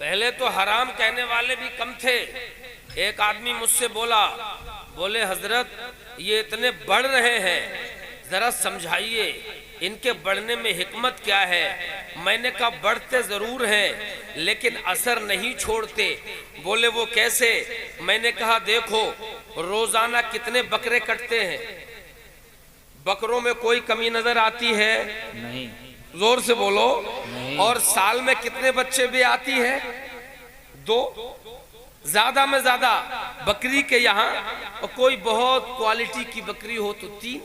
पहले तो हराम कहने वाले भी कम थे। एक आदमी मुझसे बोला, बोले हजरत ये इतने बढ़ रहे हैं, जरा समझाइए इनके बढ़ने में हिकमत क्या है। मैंने कहा बढ़ते जरूर हैं लेकिन असर नहीं छोड़ते। बोले वो कैसे। मैंने कहा देखो रोजाना कितने बकरे कटते हैं, बकरों में कोई कमी नजर आती है? नहीं। जोर से बोलो। नहीं। और साल में कितने बच्चे भी आती है? 2, ज्यादा में ज्यादा बकरी के यहाँ, और कोई बहुत क्वालिटी की बकरी हो तो 3,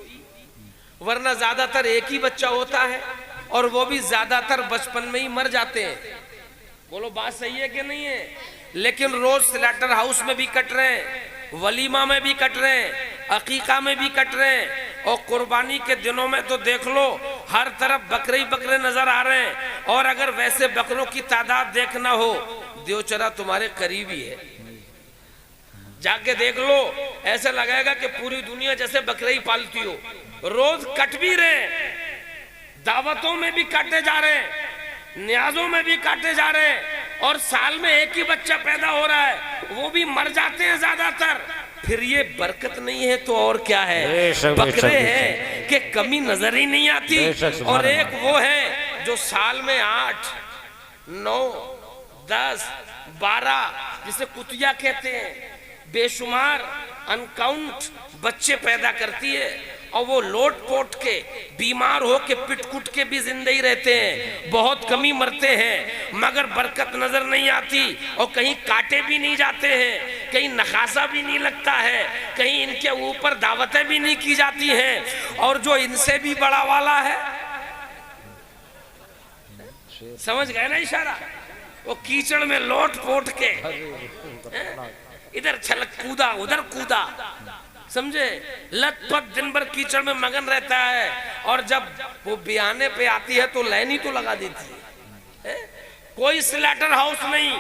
वरना ज्यादातर एक ही बच्चा होता है और वो भी ज्यादातर बचपन में ही मर जाते हैं। बोलो बात सही है कि नहीं है? लेकिन रोज स्लैटर हाउस में भी कट रहे हैं, वलीमा में भी कट रहे हैं, अकीका में भी कट रहे हैं, और कुर्बानी के दिनों में तो देख लो हर तरफ बकरे ही बकरे नजर आ रहे हैं। और अगर वैसे बकरों की तादाद देखना हो, देवचरा तुम्हारे करीब ही है, जाके देख लो, ऐसा लगेगा कि पूरी दुनिया जैसे बकरे ही पालती हो। रोज कट भी रहे, दावतों में भी काटे जा रहे हैं, न्याजों में भी काटे जा रहे हैं, और साल में एक ही बच्चा पैदा हो रहा है, वो भी मर जाते हैं ज्यादातर। फिर ये बरकत नहीं है तो और क्या है? बकरे हैं कि कमी नजर ही नहीं आती। और एक वो है जो साल में 8, 9, 10, 12 जिसे कुतिया कहते हैं, बेशुमार अनकाउंट बच्चे पैदा करती है, और वो लोट पोट के बीमार हो के पिट कुट के भी जिंदा ही रहते हैं, बहुत कमी मरते हैं, मगर बरकत नजर नहीं आती। और कहीं काटे भी नहीं जाते हैं, कहीं नखासा भी नहीं लगता है, कहीं इनके ऊपर दावतें भी नहीं की जाती हैं। और जो इनसे भी बड़ा वाला है, समझ गए ना इशारा, वो कीचड़ में लोट पोट के इधर छलक कूदा उधर कूदा, समझे, लथपथ दिन भर कीचड़ में मगन रहता है, और जब वो बियाने पे आती है तो लाइन ही तो लगा देती है। कोई स्लैटर हाउस नहीं,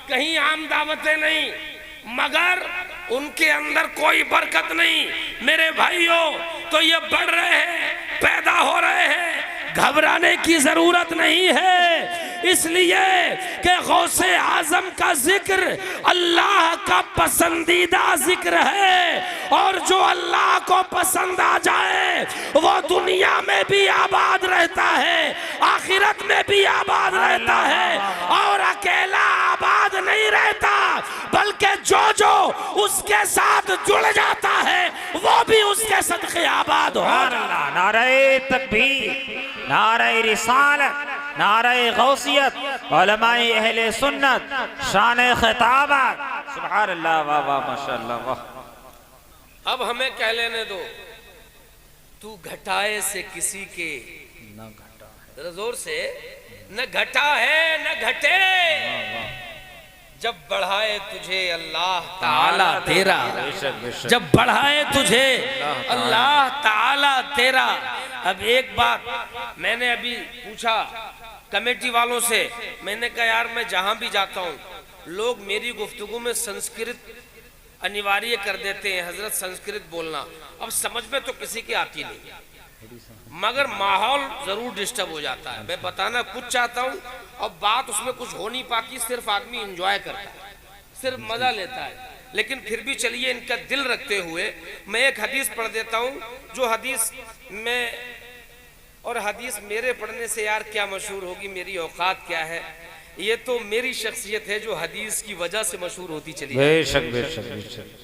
कहीं आम दावतें नहीं, मगर उनके अंदर कोई बरकत नहीं। मेरे भाइयों, तो ये बढ़ रहे हैं, पैदा हो रहे हैं, घबराने की जरूरत नहीं है, इसलिए कि गौसे आजम का जिक्र अल्लाह का पसंदीदा जिक्र है, और जो अल्लाह को पसंद आ जाए वो दुनिया में भी आबाद रहता है, आखिरत में भी आबाद रहता है, और अकेला आबाद नहीं रहता, बल्कि जो जो उसके साथ जुड़ जाता है वो भी उसके सदक़े आबाद हो। नारे तकबीर, नारे रिसालत, नारे गौसियत, उलमाए अहले सुन्नत, शान खिताबत, सुभान अल्लाह, वाह वाह माशाअल्लाह वाह। अब हमें कह लेने दो, तू घटाए से किसी के न घटा है, जरा जोर से, न घटा है न घटे, जब बढ़ाए तुझे अल्लाह ताला तेरा, जब बढ़ाए तुझे अल्लाह ताला तेरा। अब एक बात मैंने अभी पूछा कमेटी वालों से, मैंने कहा यार मैं जहां भी जाता हूं लोग मेरी गुफ्तगू में संस्कृत अनिवार्य कर देते हैं, हजरत संस्कृत बोलना। अब समझ में तो किसी की आती नहीं, मगर माहौल जरूर डिस्टर्ब हो जाता है। मैं बताना कुछ चाहता हूँ और बात उसमें कुछ हो नहीं पाती, सिर्फ आदमी एंजॉय करता है, सिर्फ मजा लेता है। लेकिन फिर भी चलिए इनका दिल रखते हुए मैं एक हदीस पढ़ देता हूँ, जो हदीस में, और हदीस मेरे पढ़ने से यार क्या मशहूर होगी, मेरी औकात क्या है, ये तो मेरी शख्सियत है जो हदीस की वजह से मशहूर होती चली। बेशक बेशक बेशक।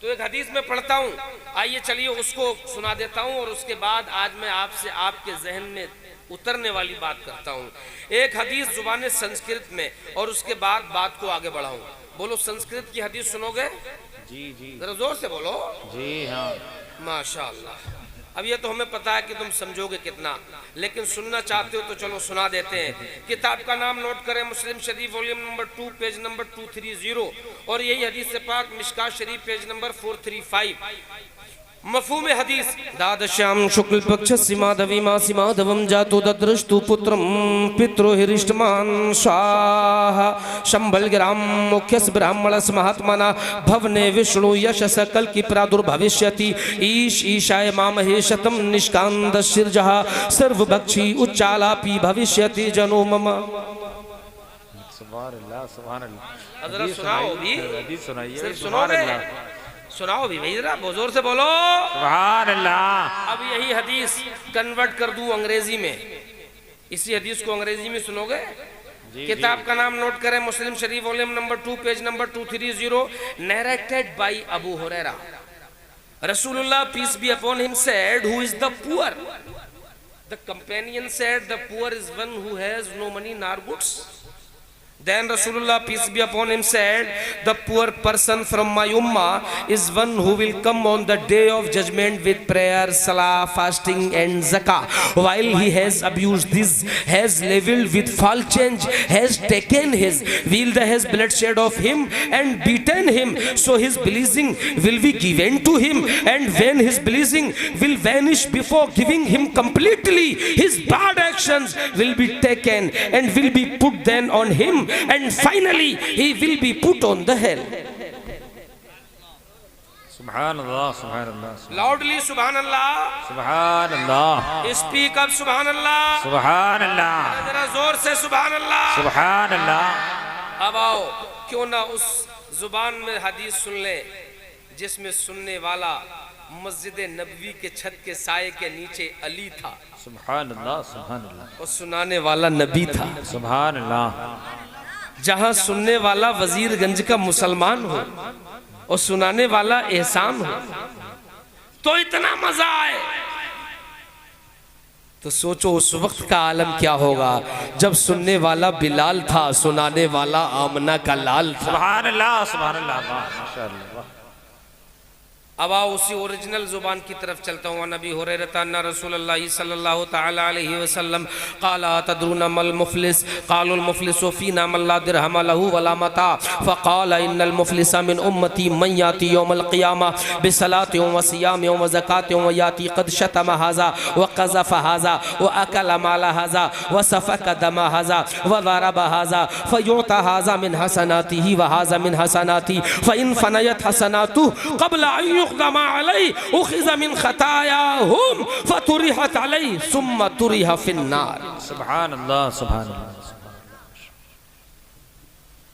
तो एक हदीस में पढ़ता हूँ, आइए चलिए उसको सुना देता हूँ, और उसके बाद आज मैं आपसे आपके जहन में उतरने वाली बात करता हूँ। एक हदीस जुबान संस्कृत में, और उसके बाद बात को आगे बढ़ाऊँ। बोलो संस्कृत की हदीस सुनोगे? जी जी, जरा जोर से बोलो। जी हाँ, माशाअल्लाह। अब ये तो हमें पता है कि तुम समझोगे कितना, लेकिन सुनना चाहते हो तो चलो सुना देते हैं। किताब का नाम नोट करें, Muslim Sharif volume number 2 page number 230, और यही हदीस से पाक मिशकात शरीफ पेज नंबर 435। मफहूम हदीस, दादश्याम शुक्ल पक्ष माधवी मासी माधवम जातु ददृष्टु पुत्रम पितरो हिरिष्टमान स्वाहा शंबल ग्राम मुख्यस ब्राह्मणस महात्मना भवने विष्णु यश सकल की प्रादुर्भविष्यति ईश ईशाय मामहे शतम निष्कांद शिरजहा सर्वभक्षी उच्चालापी भविष्यति जनो मम। सुभान अल्लाह सुभान अल्लाह। जरा हदीस सुनाओ सुनाइए, भी। हदीस सुनाइए, सिर्फ सुभान सुनोगे? अल्लाह सुनाओ भी भाई, जरा बहुत जोर से बोलो। सुभान अल्लाह। अब यही हदीस कन्वर्ट कर दूं अंग्रेजी में, इसी हदीस को अंग्रेजी में सुनोगे? जी, किताब का नाम नोट करें, Muslim Sharif volume number 2 page number 230, narrated by Abu Hurairah. Rasulullah, peace be upon him, said, who is the poor? The companion said, the poor is one who has no money nor goods. Then Rasulullah, peace be upon him, said, the poor person from my ummah is one who will come on the day of judgment with prayer, salah, fasting and zakah. While he has abused this, has leveled with false change, has taken his will, has bloodshed of him and beaten him. So his blessing will be given to him, and when his blessing will vanish before giving him completely, his bad actions will be taken and will be put then on him, and finally he will be put on the hell. सुभान अल्लाह सुभान अल्लाह Loudly subhan Allah. सुभान अल्लाह Speak up subhan Allah. सुभान अल्लाह जरा जोर से सुभान अल्लाह। सुभान अल्लाह। अब आओ, क्यों ना उस जुबान में हदीस सुन ले जिसमें सुनने वाला मस्जिद नबवी के छत के साये के नीचे अली था, सुभान अल्लाह सुभान अल्लाह। और सुनाने वाला नबी था। सुभान अल्लाह। जहां सुनने वाला वजीरगंज का मुसलमान हो और सुनाने वाला एहसान हो, तो इतना मजा आए। तो सोचो उस वक्त का आलम क्या होगा जब सुनने वाला बिलाल था, सुनाने वाला आमना का लाल था। सुभान अल्लाह सुभान अल्लाह। माशाअल्लाह। अब आओ उसी ओरिजिनल जुबान की तरफ चलता हूँ। नबी हुरैरा अन्ना रसूलुल्लाह सल्लल्लाहु तआला अलैहि वसल्लम क़ाला तदरूना मल मुफ़लिस क़ालुल मुफ़लिसु फ़ीना मन ला दिरहम लहु वला मता फ़क़ाला इन्नल मुफ़लिसा मिन उम्मती मन याती यौमल क़ियामा बिसलाति व सियाम व ज़कात व याती क़द शतम हाज़ा व क़ज़फ़ हाज़ा व अकल माल हाज़ा व सफ़क दम हाज़ा व ज़रब हाज़ा फ़युता हाज़ा मिन हसनातिही व हाज़ा मिन हसनाती फ़इन फ़नयत हसनातु क़ब्ल अन युक़दम अलैहि उख़िज़ मिन ख़तायाहुम फ़तुरिहत अलैहि सुम्मा तुरिह फ़िन्नार। सुभान अल्लाह सुभान अल्लाह।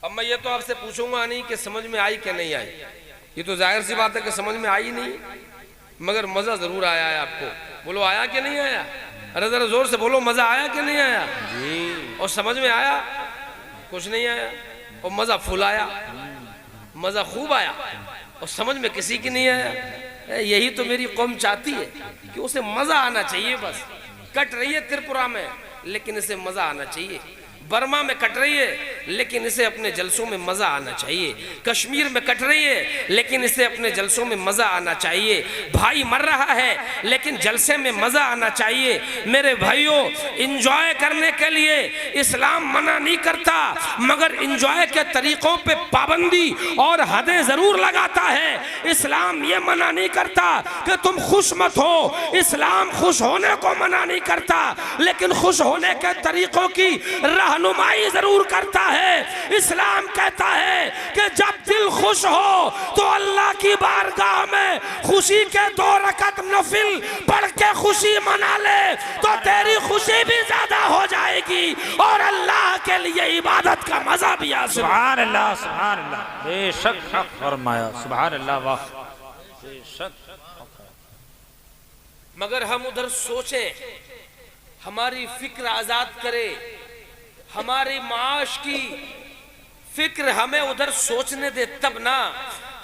अब मैं ये तो आपसे पूछूंगा नहीं कि समझ में आई कि नहीं आई, ये तो जाहिर सी बात है कि समझ में आई नहीं, मगर मजा जरूर आया है आपको। बोलो आया कि नहीं आया? अरे जरा जोर से बोलो, मजा आया कि नहीं आया? जी। और समझ में आया? कुछ नहीं आया? और मजा फुल आया, मजा खूब आया, और समझ में किसी की नहीं आया। यही तो मेरी कौम चाहती है कि उसे मजा आना चाहिए। बस कट रही है त्रिपुरा में, लेकिन इसे मजा आना चाहिए। बर्मा में कट रही है, लेकिन इसे अपने जलसों में मजा आना चाहिए। कश्मीर में कट रही है, लेकिन इसे अपने जलसों में मजा आना चाहिए। भाई मर रहा है, लेकिन जलसे में मजा आना चाहिए। मेरे भाइयों, इंजॉय करने के लिए इस्लाम मना नहीं करता, मगर इंजॉय के तरीकों पे पाबंदी और हदें जरूर लगाता है। इस्लाम ये मना नहीं करता कि तुम खुश मत हो, इस्लाम खुश होने को मना नहीं करता, लेकिन खुश होने के तरीकों की रहनुमाई जरूर करता है। इस्लाम कहता है कि जब दिल खुश हो तो अल्लाह की बारगाह में खुशी के 2 रकअत नफिल पढ़ के खुशी मना ले, तो तेरी खुशी भी ज्यादा हो जाएगी और अल्लाह के लिए इबादत का मजा भी आ। सुभान अल्लाह सुभान अल्लाह। बेशक हक फरमाया। सुभान अल्लाह। वाह बेशक। मगर हम उधर सोचें, हमारी फिक्र आजाद करे, हमारी माश की फिक्र हमें उधर सोचने दे, तब ना।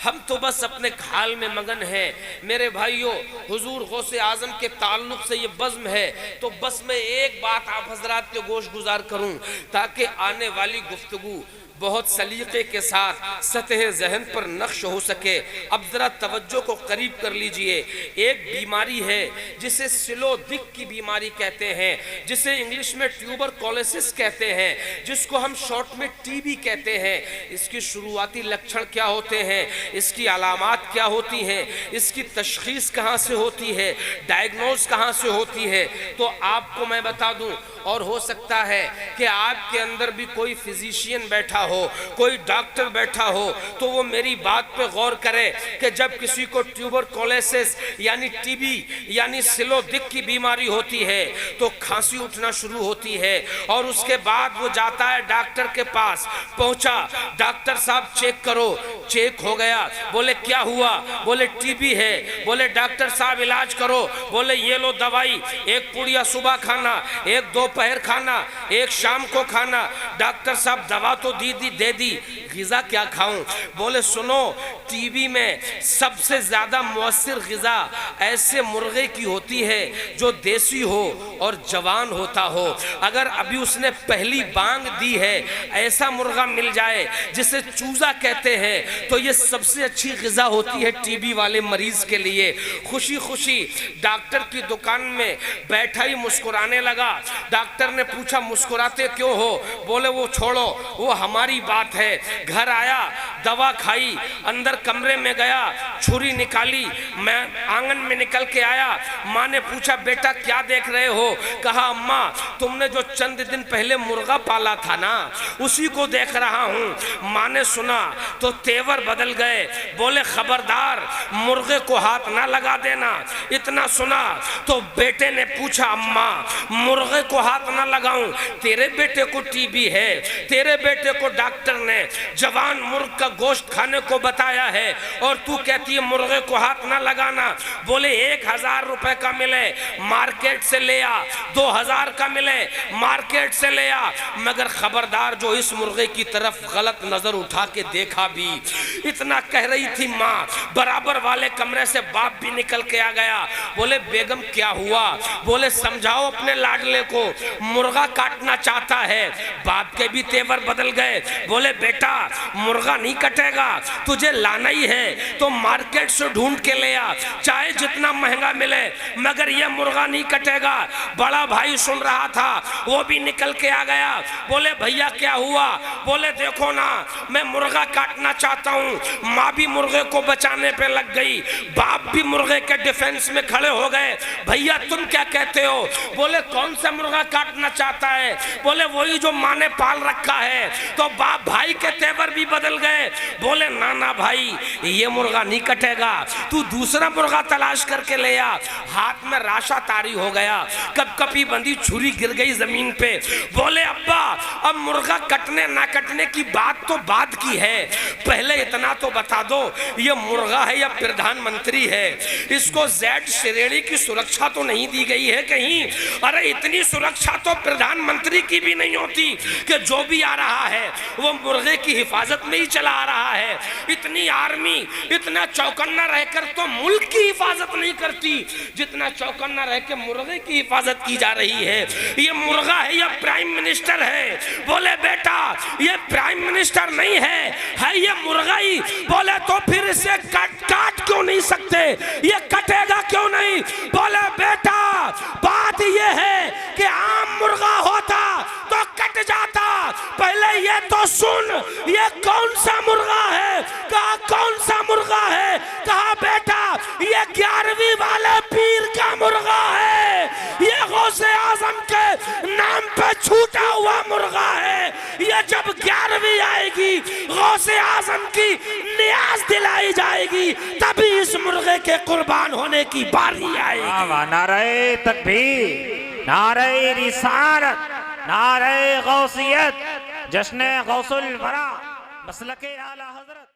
हम तो बस अपने ख्याल में मगन हैं। मेरे भाइयों, हुजूर गौसे आजम के ताल्लुक से ये बज़्म है, तो बस मैं एक बात आप हजरात के गोश गुजार करूं, ताकि आने वाली गुफ्तगू बहुत सलीके के साथ सतह जहन पर नक्श हो सके। अब ज़रा तवज्जो को करीब कर लीजिए। एक बीमारी है जिसे सिलोदिक की बीमारी कहते हैं, जिसे इंग्लिश में ट्यूबरकुलोसिस कहते हैं, जिसको हम शॉर्ट में टीबी कहते हैं। इसके शुरुआती लक्षण क्या होते हैं? इसकी अलामात क्या होती हैं, इसकी तशखीस कहाँ से होती है, डायग्नोज कहाँ से होती है, तो आपको मैं बता दूं। और हो सकता है कि आपके अंदर भी कोई फिजिशियन बैठा हो, कोई डॉक्टर बैठा हो, तो वो मेरी बात पे गौर करे कि जब किसी को ट्यूबरकुलोसिस यानी टीबी यानी सिलोदिक की बीमारी होती है तो खांसी उठना शुरू होती है, और उसके बाद वो जाता है डॉक्टर के पास, पहुंचा, डॉक्टर साहब चेक करो, चेक हो गया, बोले क्या हुआ, बोले टीबी है, बोले डॉक्टर साहब इलाज करो, बोले ये लो दवाई, एक पुड़िया सुबह खाना, एक दोपहर खाना, एक शाम को खाना। डॉक्टर साहब दवा तो दे दी, ग़िज़ा क्या खाऊं, बोले सुनो, टीबी में सबसे ज्यादा मुअस्सिर ग़िज़ा ऐसे मुर्गे की होती है जो देसी हो और जवान होता हो। अगर अभी उसने पहली बांग दी है, ऐसा मुर्गा मिल जाए जिसे चूजा कहते हैं, तो ये सबसे अच्छी ग़िज़ा होती है टीबी वाले मरीज के लिए। खुशी खुशी डॉक्टर की दुकान में बैठा ही मुस्कुराने लगा। डॉक्टर ने पूछा मुस्कुराते क्यों हो, बोले वो छोड़ो, वो हमारी बात है। घर आया, दवा खाई, अंदर कमरे में गया, छुरी निकाली, मैं आंगन में निकल के आया। माँ ने पूछा बेटा क्या देख रहे हो, कहा अम्मा तुमने जो चंद दिन पहले मुर्गा पाला था ना, उसी को देख रहा हूँ। माँ ने सुना तो तेवर बदल गए, बोले खबरदार मुर्गे को हाथ ना लगा देना। इतना सुना तो बेटे ने पूछा अम्मा मुर्गे को हाथ ना लगाऊं, तेरे बेटे को टीबी है, तेरे बेटे को डॉक्टर ने जवान मुर्ग का गोश्त खाने को बताया है, और तू कहती है मुर्गे को हाथ ना लगाना। बोले 1000 रुपए का मिले मार्केट से ले आ, 2000 का मिले मार्केट से ले आ, मगर खबरदार जो इस मुर्गे की तरफ गलत नजर उठा के देखा भी। इतना कह रही थी माँ, बराबर वाले कमरे से बाप भी निकल के आ गया। बोले बेगम क्या हुआ, बोले समझाओ अपने लाडले को, मुर्गा काटना चाहता है। बाप के भी तेवर बदल गए, बोले बेटा मुर्गा नहीं कटेगा, तुझे लाना ही है तो मार्केट से ढूंढ के ले आ, चाहे जितना महंगा मिले, मगर ये मुर्गा नहीं कटेगा। बड़ा भाई सुन रहा था, वो भी निकल के आ गया। बोले भैया क्या हुआ, बोले देखो ना मैं मुर्गा काटना चाहता हूँ। माँ भी मुर्गे को बचाने पे लग गई, बाप भी मुर्गे के डिफेंस में खड़े हो गए। भैया तुम क्या कहते हो, बोले कौन सा मुर्गा काटना चाहता है, बोले वही जो माँ ने पाल रखा है। तो बाप भाई के तेवर भी बदल गए, बोले ना ना भाई ये मुर्गा नहीं कटेगा, तू दूसरा मुर्गा तलाश करके ले आ। हाथ में राशा तारी हो गया, कपकपी बंदी छुरी गिर गई जमीन पे। बोले अब्बा अब मुर्गा कटने ना कटने की बात तो बाद की है, पहले इतना तो बता दो ये मुर्गा है या प्रधानमंत्री है, इसको जेड श्रेणी की सुरक्षा तो नहीं दी गई है कहीं। अरे इतनी सुरक्षा तो प्रधानमंत्री की भी नहीं होती कि जो भी आ रहा है वो मुर्गे की हिफाजत में ही चला आ रहा है। इतनी आर्मी इतना चौकन्ना रहकर तो मुल्क की हिफाजत नहीं करती जितना चौकन्ना रह के मुर्गे की हिफाजत की जा रही है। ये मुर्गा है या प्राइम मिनिस्टर है, बोले बेटा ये प्राइम मिनिस्टर नहीं है ये मुर्गा ही। बोले तो फिर इसे काट क्यों नहीं सकते, ये कटेगा क्यों नहीं, बोले बेटा बात ये है कि आम मुर्गा होता तो कट जाता, पहले ये तो सुन ये कौन सा मुर्गा है, कहा कौन सा मुर्गा है, कहा बेटा ये 11वीं वाले पीर का मुर्गा है, ये गौसे आजम के नाम पे छूटा हुआ मुर्गा है। ये जब 11वीं आएगी गौसे आजम की नियाज दिलाई जाएगी, तभी इस मुर्गे के कुर्बान होने की बारी आएगी। नारे तकबीर, नारे रिसालत, नारे गौसियत, जश्न गौसुल वरा, मसलके आला हजरत।